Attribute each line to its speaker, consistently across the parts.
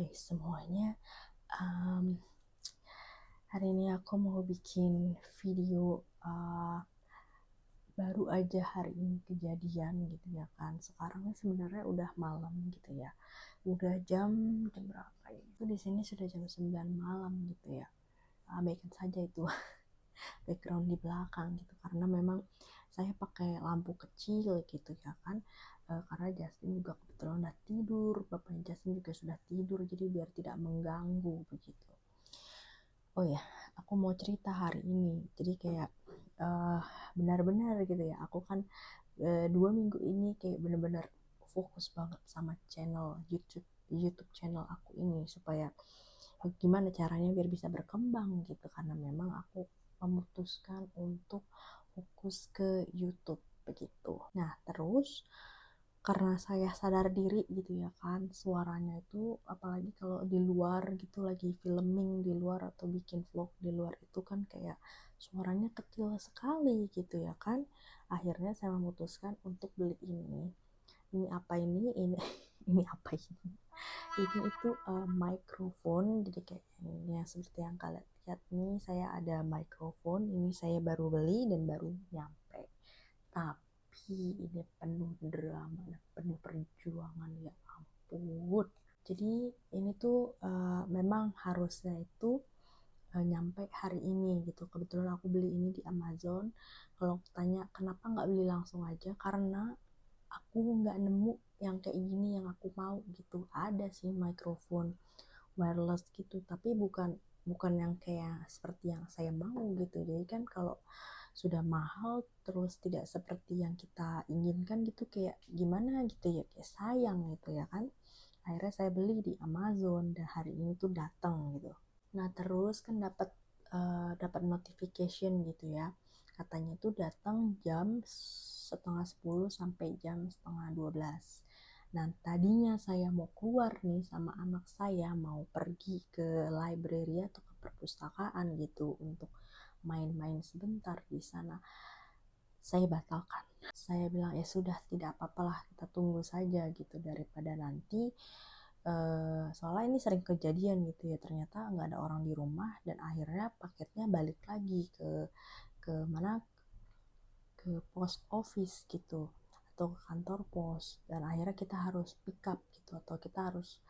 Speaker 1: Hai semuanya, um, hari ini aku mau bikin video baru aja hari ini kejadian gitu ya kan. Sekarang sebenarnya udah malam gitu ya. Udah jam berapa ya? Itu di sini sudah jam 9 malam gitu ya. Abaikan saja itu background di belakang gitu karena memang saya pakai lampu kecil gitu ya kan. Karena Justin juga kebetulan udah tidur, bapaknya Justin juga sudah tidur, jadi biar tidak mengganggu begitu. Oh ya, aku mau cerita hari ini. Jadi kayak uh, benar-benar gitu ya. Aku kan 2 minggu ini kayak benar-benar fokus banget sama channel YouTube channel aku ini supaya gimana caranya biar bisa berkembang gitu karena memang aku memutuskan untuk fokus ke YouTube begitu. Nah, terus karena saya sadar diri gitu ya kan, suaranya itu apalagi kalau di luar gitu lagi filming di luar atau bikin vlog di luar itu kan kayak suaranya kecil sekali gitu ya kan. Akhirnya saya memutuskan untuk beli ini apa ini ini apa ini itu microphone. Jadi kayaknya seperti yang kalian lihat nih, saya ada microphone ini, saya baru beli dan baru nyampe, tapi ini penuh drama dan penuh perjuangan, ya ampun. Jadi ini tuh memang harusnya itu nyampe hari ini gitu. Kebetulan aku beli ini di Amazon. Kalau tanya kenapa nggak beli langsung aja, karena aku nggak nemu yang kayak gini yang aku mau gitu. Ada sih mikrofon wireless gitu, tapi bukan bukan yang kayak seperti yang saya mau gitu. Jadi kan kalau sudah mahal terus tidak seperti yang kita inginkan gitu, kayak gimana gitu ya, kayak sayang gitu ya kan. Akhirnya saya beli di Amazon dan hari ini tuh datang gitu. Nah, terus kan dapat notification gitu ya. Katanya tuh datang jam setengah 10 sampai jam setengah 12. Nah, tadinya saya mau keluar nih sama anak saya, mau pergi ke library atau ke perpustakaan gitu untuk main-main sebentar di sana. Saya batalkan. Saya bilang ya sudah, tidak apa-apalah, kita tunggu saja gitu daripada nanti soalnya ini sering kejadian gitu ya, ternyata nggak ada orang di rumah dan akhirnya paketnya balik lagi ke mana, ke post office gitu atau ke kantor pos, dan akhirnya kita harus pick up gitu atau kita harus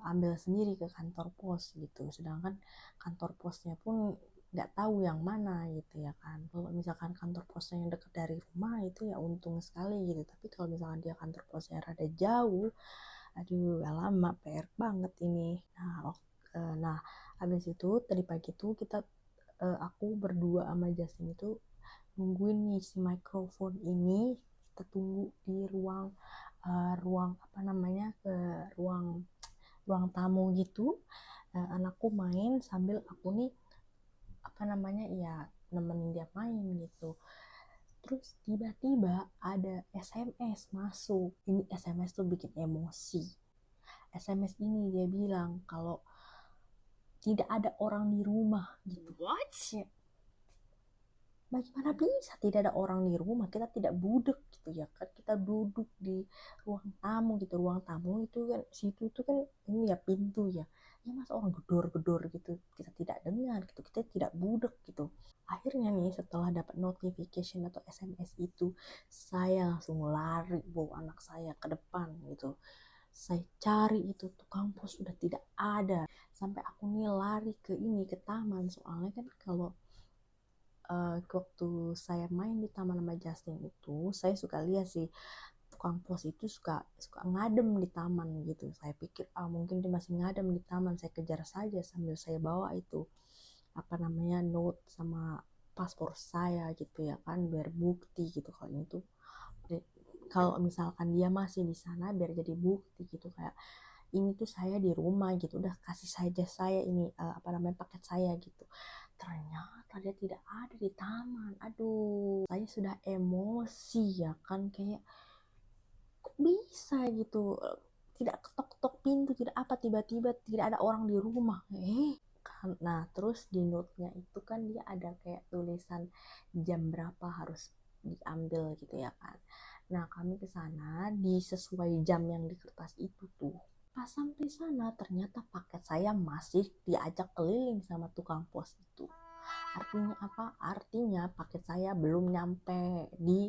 Speaker 1: ambil sendiri ke kantor pos gitu, sedangkan kantor posnya pun nggak tahu yang mana gitu ya kan. Kalau misalkan kantor posnya yang dekat dari rumah itu ya untung sekali gitu, tapi kalau misalkan dia kantor posnya rada jauh, aduh lama, PR banget ini. Nah, habis itu tadi pagi tuh aku berdua sama Justin itu nungguin nih si mikrofon ini. Kita tunggu di ruang apa namanya, ke ruang ruang tamu gitu. Anakku main sambil aku nih apa namanya ya, nemenin dia main gitu. Terus tiba-tiba ada SMS masuk. Ini SMS tuh bikin emosi. SMS ini dia bilang kalau tidak ada orang di rumah gitu. What? Ya, bagaimana bisa tidak ada orang di rumah? Kita tidak budek gitu ya kan, kita duduk di ruang tamu gitu. Ruang tamu itu kan, situ itu kan ini ya pintu ya, ya masa orang gedor-gedor gitu kita tidak dengar gitu, kita tidak budek gitu. Akhirnya nih setelah dapat notification atau SMS itu, saya langsung lari bawa anak saya ke depan gitu. Saya cari itu tukang pos sudah tidak ada, sampai aku nih lari ke ke taman. Soalnya kan kalau waktu saya main di taman sama Justin itu, saya suka lihat sih tukang pos itu suka suka ngadem di taman gitu. Saya pikir mungkin dia masih ngadem di taman, saya kejar saja sambil saya bawa itu apa namanya, note sama paspor saya gitu ya kan, biar bukti gitu kalau ini tuh, kalau misalkan dia masih di sana biar jadi bukti gitu, kayak ini tuh saya di rumah gitu, udah kasih saja saya ini apa namanya, paket saya gitu. Ternyata dia tidak ada di taman. Aduh, saya sudah emosi ya kan, kayak kok bisa gitu, tidak ketok-ketok pintu, tidak apa, tiba-tiba tidak ada orang di rumah. Kan, nah terus di note-nya itu kan dia ada kayak tulisan jam berapa harus diambil gitu ya kan. Nah kami ke sana di sesuai jam yang di kertas itu tuh. Pas sampai sana ternyata paket saya masih diajak keliling sama tukang pos itu. Artinya apa? Artinya paket saya belum nyampe di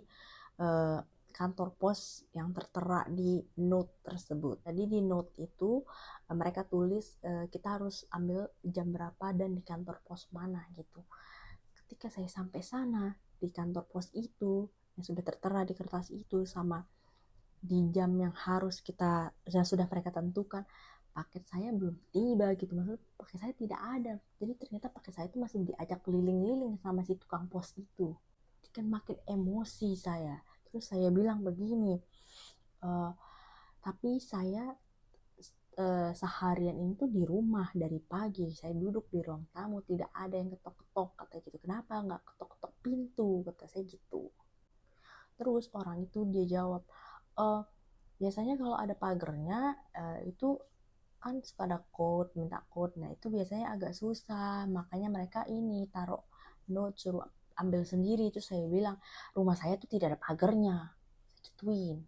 Speaker 1: eh, kantor pos yang tertera di note tersebut. Jadi di note itu mereka tulis kita harus ambil jam berapa dan di kantor pos mana gitu. Ketika saya sampai sana di kantor pos itu yang sudah tertera di kertas itu sama di jam yang harus kita yang sudah mereka tentukan, paket saya belum tiba gitu, maksudnya paket saya tidak ada. Jadi ternyata paket saya itu masih diajak keliling-liling sama si tukang pos itu. Jadi kan makin emosi saya. Terus saya bilang begini, e, tapi saya seharian itu di rumah dari pagi, saya duduk di ruang tamu, tidak ada yang ketok-ketok, kata gitu. Kenapa nggak ketok-ketok pintu, kata saya gitu. Terus orang itu dia jawab, biasanya kalau ada pagernya itu kan suka ada code, minta code. Nah itu biasanya agak susah, makanya mereka ini taruh note suruh ambil sendiri. Itu saya bilang rumah saya tuh tidak ada pagernya, gituin.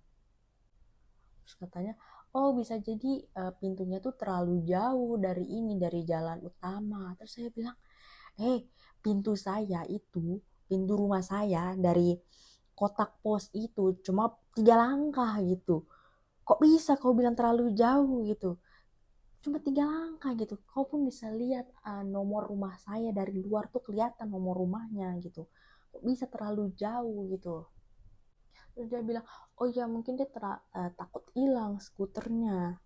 Speaker 1: Terus katanya, oh bisa jadi pintunya tuh terlalu jauh dari ini, dari jalan utama. Terus saya bilang, pintu saya itu, pintu rumah saya dari kotak pos itu cuma 3 langkah gitu. Kok bisa kau bilang terlalu jauh gitu? Cuma 3 langkah gitu. Kau pun bisa lihat nomor rumah saya dari luar tuh kelihatan nomor rumahnya gitu. Kok bisa terlalu jauh gitu? Terus dia bilang, oh ya mungkin dia takut hilang skuternya.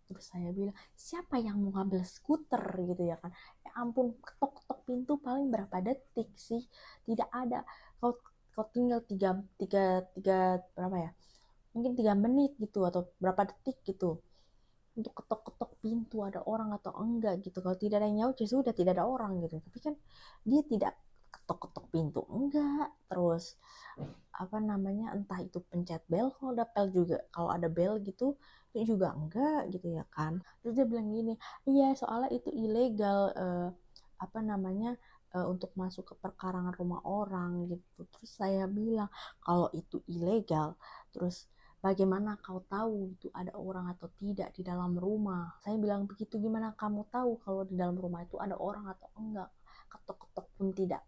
Speaker 1: Terus saya bilang, siapa yang mau ngambil skuter gitu ya kan? Ya ampun, ketok-ketok pintu paling berapa detik sih? Tidak ada. Kau kau tinggal tiga berapa ya? Mungkin 3 menit gitu atau berapa detik gitu untuk ketok-ketok pintu ada orang atau enggak gitu. Kalau tidak ada yang nyaut ya sudah tidak ada orang gitu. Tapi kan dia tidak ketok-ketok pintu enggak. Terus apa namanya, entah itu pencet bel, kalau ada bel juga, kalau ada bel gitu itu juga enggak gitu ya kan. Terus dia bilang gini, iya soalnya itu ilegal apa namanya untuk masuk ke perkarangan rumah orang gitu. Terus saya bilang, kalau itu ilegal terus bagaimana kau tahu itu ada orang atau tidak di dalam rumah? Saya bilang begitu, gimana kamu tahu kalau di dalam rumah itu ada orang atau enggak? Ketok-ketok pun tidak,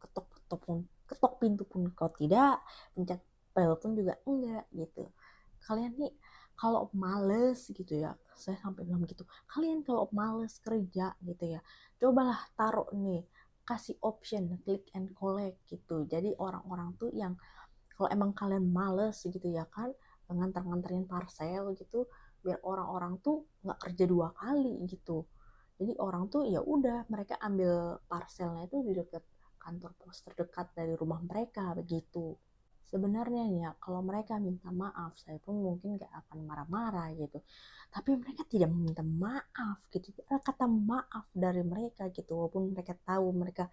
Speaker 1: ketok-ketok pun, ketok pintu pun kau tidak, pencet bel pun juga enggak gitu. Kalian nih kalau males gitu ya, saya sampai bilang gitu, kalian kalau males kerja gitu ya, cobalah taruh nih, kasih option click and collect gitu. Jadi orang-orang tuh yang kalau emang kalian males gitu ya kan nganter-nganterin parcel gitu, biar orang-orang tuh nggak kerja 2 kali gitu. Jadi orang tuh ya udah mereka ambil parcelnya itu di dekat kantor pos terdekat dari rumah mereka begitu. Sebenarnya ya kalau mereka minta maaf saya pun mungkin gak akan marah-marah gitu, tapi mereka tidak meminta maaf gitu. Ada kata maaf dari mereka gitu, walaupun mereka tahu mereka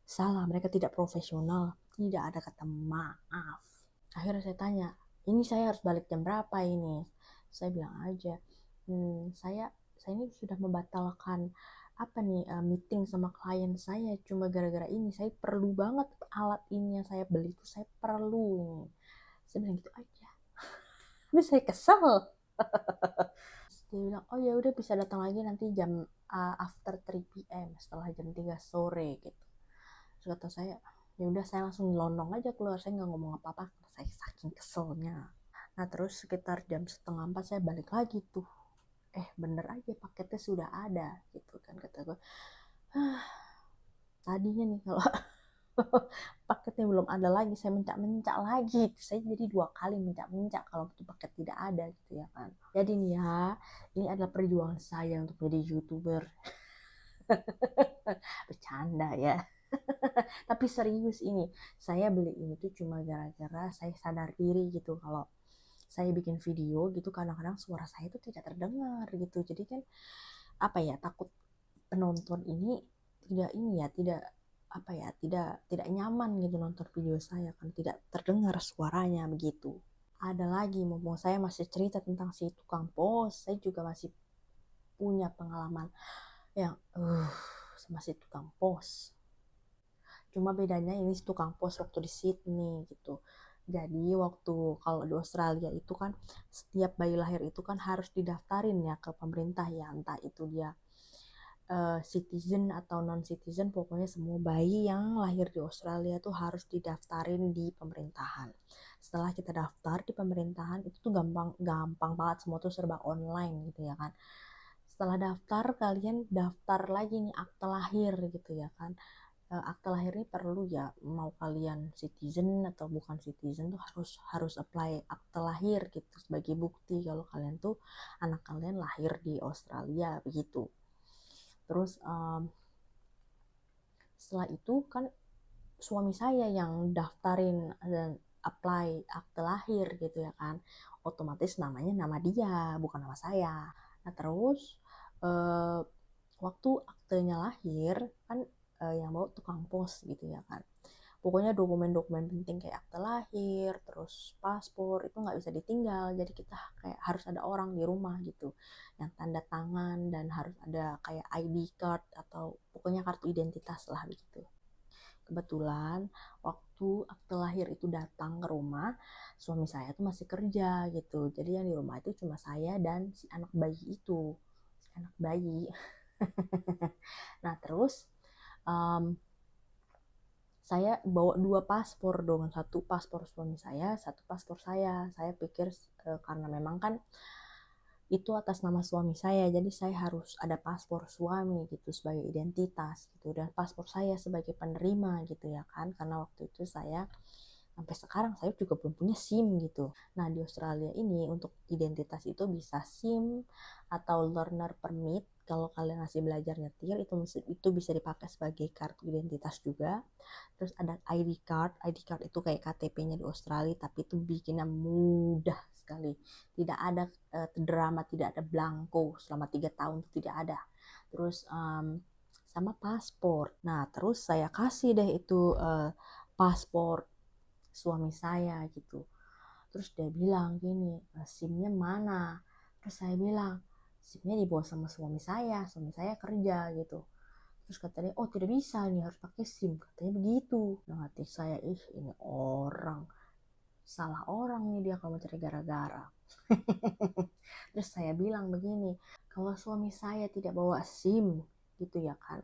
Speaker 1: salah, mereka tidak profesional, tidak ada kata maaf. Akhirnya saya tanya, ini saya harus balik jam berapa ini? Saya bilang aja, saya ini sudah membatalkan apa nih meeting sama klien saya cuma gara-gara ini. Saya perlu banget alat ini yang saya beli itu, saya perlu ini. Saya bilang gitu aja. Tapi saya kesel. Dia bilang, oh ya udah bisa datang lagi nanti jam after 3 p.m. setelah jam 3 sore gitu. Terus kata saya, ya udah saya langsung lonong aja keluar, saya nggak ngomong apa-apa, saya saking keselnya. Nah terus sekitar jam setengah 4 saya balik lagi tuh, bener aja paketnya sudah ada gitu kan. Kata gue, tadinya nih kalau paketnya belum ada lagi saya mencak-mencak lagi, saya jadi 2 kali mencak-mencak kalau itu paket tidak ada gitu ya kan. Jadi nih ya, ini adalah perjuangan saya untuk menjadi YouTuber. Bercanda ya. Tapi serius ini, saya beli ini tuh cuma gara-gara saya sadar diri gitu kalau saya bikin video gitu kadang-kadang suara saya itu tidak terdengar gitu. Jadi kan apa ya, takut penonton ini tidak ini ya, tidak apa ya, tidak nyaman gitu nonton video saya kan tidak terdengar suaranya begitu. Ada lagi, mumpung saya masih cerita tentang si tukang pos, saya juga masih punya pengalaman yang sama si tukang pos. Cuma bedanya ini tukang pos waktu di Sydney gitu. Jadi waktu kalau di Australia itu kan setiap bayi lahir itu kan harus didaftarin ya ke pemerintah ya, entah itu dia citizen atau non citizen, pokoknya semua bayi yang lahir di Australia tuh harus didaftarin di pemerintahan. Setelah kita daftar di pemerintahan itu tuh gampang gampang banget, semua tuh serba online gitu ya kan. Setelah daftar, kalian daftar lagi nih akte lahir gitu ya kan. Akte lahir ini perlu ya, mau kalian citizen atau bukan citizen tuh harus apply akte lahir gitu sebagai bukti kalau kalian tuh anak kalian lahir di Australia begitu. Terus setelah itu kan suami saya yang daftarin dan apply akte lahir gitu ya kan, otomatis namanya nama dia bukan nama saya. Nah terus eh, waktu aktenya lahir kan yang bawa tukang pos gitu ya kan, pokoknya dokumen-dokumen penting kayak akte lahir terus paspor itu nggak bisa ditinggal, jadi kita kayak harus ada orang di rumah gitu yang tanda tangan, dan harus ada kayak ID card atau pokoknya kartu identitas lah begitu. Kebetulan waktu akte lahir itu datang ke rumah, suami saya tuh masih kerja gitu, jadi yang di rumah itu cuma saya dan si anak bayi itu, si anak bayi. Nah terus um, saya bawa dua paspor dong, satu paspor suami saya, satu paspor saya pikir karena memang kan itu atas nama suami saya, jadi saya harus ada paspor suami gitu sebagai identitas gitu, dan paspor saya sebagai penerima gitu ya kan, karena waktu itu saya sampai sekarang saya juga belum punya SIM gitu. Nah di Australia ini untuk identitas itu bisa SIM atau learner permit. Kalau kalian masih belajar nyetir itu bisa dipakai sebagai kartu identitas juga. Terus ada ID card itu kayak KTP-nya di Australia, tapi itu bikinnya mudah sekali. Tidak ada drama, tidak ada blanko selama 3 tahun itu tidak ada. Terus sama paspor. Nah terus saya kasih deh itu paspor suami saya gitu. Terus dia bilang gini, SIM-nya mana? Terus saya bilang, SIM-nya dibawa sama suami saya kerja gitu. Terus katanya, oh tidak bisa nih, harus pakai SIM, katanya begitu. Nah hati saya, ini orang, salah orang nih dia kalau mencari gara-gara. Terus saya bilang begini, kalau suami saya tidak bawa SIM gitu ya kan,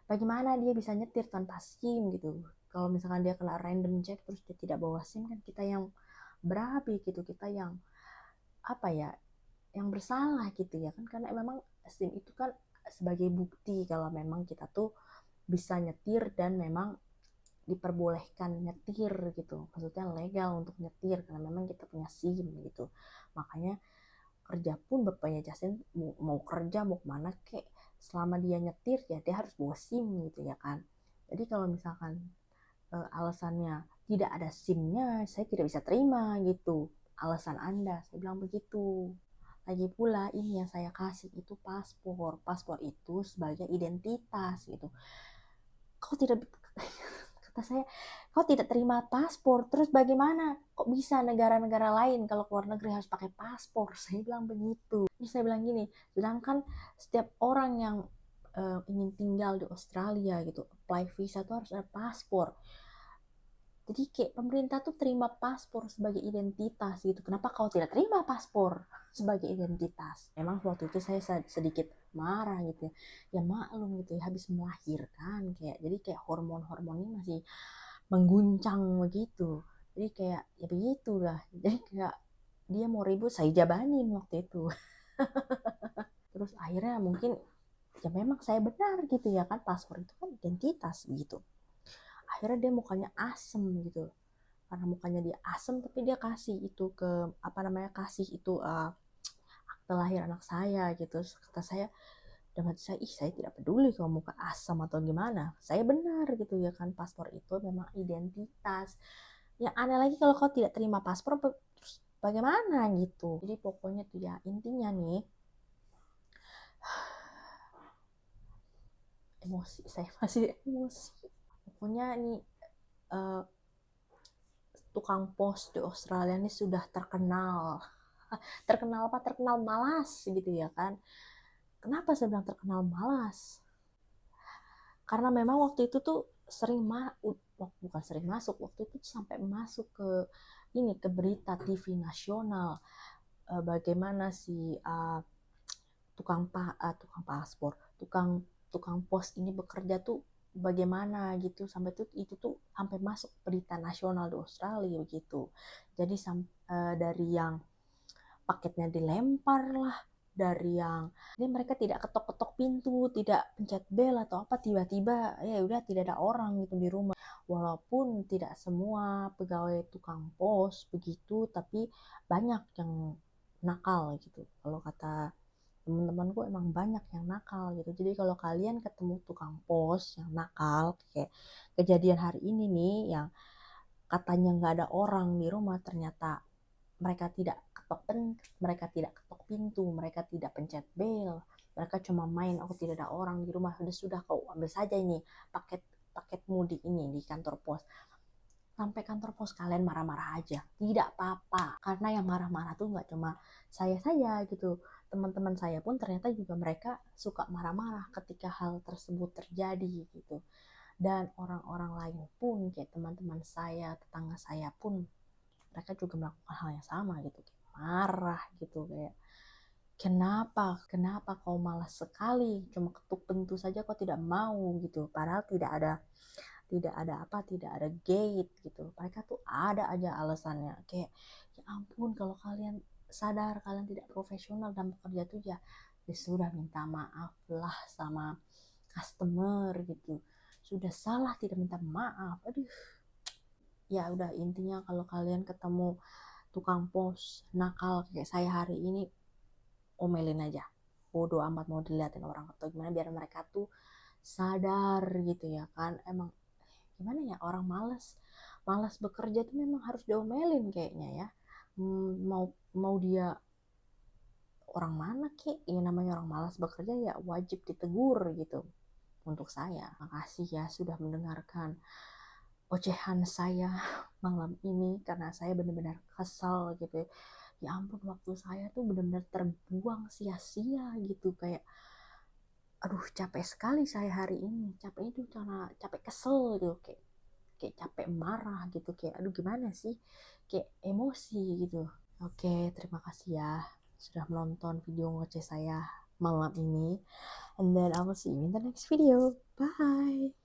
Speaker 1: bagaimana dia bisa nyetir tanpa SIM gitu. Kalau misalkan dia kena random check terus dia tidak bawa SIM, kan kita yang berapi gitu, kita yang apa ya, yang bersalah gitu ya kan, karena memang SIM itu kan sebagai bukti kalau memang kita tuh bisa nyetir dan memang diperbolehkan nyetir gitu, maksudnya legal untuk nyetir karena memang kita punya SIM gitu. Makanya kerja pun bapaknya Justin mau kerja mau kemana kek, selama dia nyetir ya dia harus bawa SIM gitu ya kan. Jadi kalau misalkan alasannya tidak ada SIM-nya, saya tidak bisa terima gitu alasan Anda, saya bilang begitu. Lagi pula ini yang saya kasih itu paspor itu sebagai identitas gitu. Kau tidak kata saya, kau tidak terima paspor, terus bagaimana kok bisa negara-negara lain kalau keluar negeri harus pakai paspor, saya bilang begitu. Terus saya bilang gini, sedangkan setiap orang yang ingin tinggal di Australia gitu apply visa tuh harus ada paspor. Jadi kayak pemerintah tuh terima paspor sebagai identitas gitu. Kenapa kau tidak terima paspor sebagai identitas? Memang waktu itu saya sedikit marah gitu ya. Ya maklum gitu ya, habis melahirkan kayak, jadi kayak hormon-hormonnya masih mengguncang begitu. Jadi kayak ya begitulah. Jadi kayak dia mau ribut saya jabanin waktu itu. Terus akhirnya mungkin ya memang saya benar gitu ya kan, paspor itu kan identitas gitu. Akhirnya dia mukanya asem gitu, karena mukanya dia asem tapi dia kasih itu ke apa namanya, kasih itu akte lahir anak saya gitu. Terus kata saya, dan hati saya, saya tidak peduli kalau muka asam atau gimana, saya benar gitu ya kan, paspor itu memang identitas. Yang aneh lagi kalau kau tidak terima paspor terus bagaimana gitu. Jadi pokoknya tuh ya intinya nih, emosi, saya masih emosi. Pokoknya nih uh, tukang pos di Australia ini sudah terkenal. Terkenal apa? Terkenal malas gitu ya kan. Kenapa saya bilang terkenal malas? Karena memang waktu itu tuh sering bukan sering masuk, waktu itu sampai masuk ke ini ke berita TV nasional, bagaimana si tukang paspor, tukang pos ini bekerja tuh bagaimana gitu, sampai tuh itu tuh sampai masuk berita nasional di Australia begitu. Jadi dari yang paketnya dilempar lah, dari yang ini mereka tidak ketok-ketok pintu, tidak pencet bel atau apa, tiba-tiba ya udah tidak ada orang gitu di rumah. Walaupun tidak semua pegawai tukang pos begitu, tapi banyak yang nakal gitu. Kalau kata teman-temanku emang banyak yang nakal gitu. Jadi kalau kalian ketemu tukang pos yang nakal kayak kejadian hari ini nih, yang katanya nggak ada orang di rumah, ternyata mereka tidak ketok pintu, mereka tidak pencet bel, mereka cuma main, aku tidak ada orang di rumah, sudah kau ambil saja ini paketmu di ini di kantor pos. Sampai kantor pos kalian marah-marah aja, tidak apa-apa, karena yang marah-marah tuh nggak cuma saya saja gitu, teman-teman saya pun ternyata juga mereka suka marah-marah ketika hal tersebut terjadi gitu. Dan orang-orang lain pun kayak teman-teman saya, tetangga saya pun mereka juga melakukan hal yang sama gitu, kayak marah gitu, kayak kenapa kau malas sekali, cuma ketuk pintu saja kau tidak mau gitu, padahal tidak ada gate gitu. Mereka tuh ada aja alasannya, kayak ya ampun, kalau kalian sadar kalian tidak profesional dan bekerja tuh ya sudah minta maaf lah sama customer gitu, sudah salah tidak minta maaf, aduh. Ya udah, intinya kalau kalian ketemu tukang pos nakal kayak saya hari ini, omelin aja, bodo amat mau dilihatin orang atau gimana, biar mereka tuh sadar gitu ya kan. Emang gimana ya, orang malas malas bekerja tuh memang harus diomelin kayaknya ya. Mau mau dia orang mana kek, ya namanya orang malas bekerja ya wajib ditegur gitu. Untuk saya, makasih ya sudah mendengarkan ocehan saya malam ini, karena saya benar-benar kesal gitu. Ya ampun, waktu saya tuh benar-benar terbuang sia-sia gitu, kayak aduh capek sekali saya hari ini. Capeknya tuh karena capek kesel gitu, kayak kayak capek marah gitu, kayak aduh gimana sih, kayak emosi gitu. Oke, terima kasih ya sudah menonton video ngoceh saya malam ini, and then I will see you in the next video. Bye.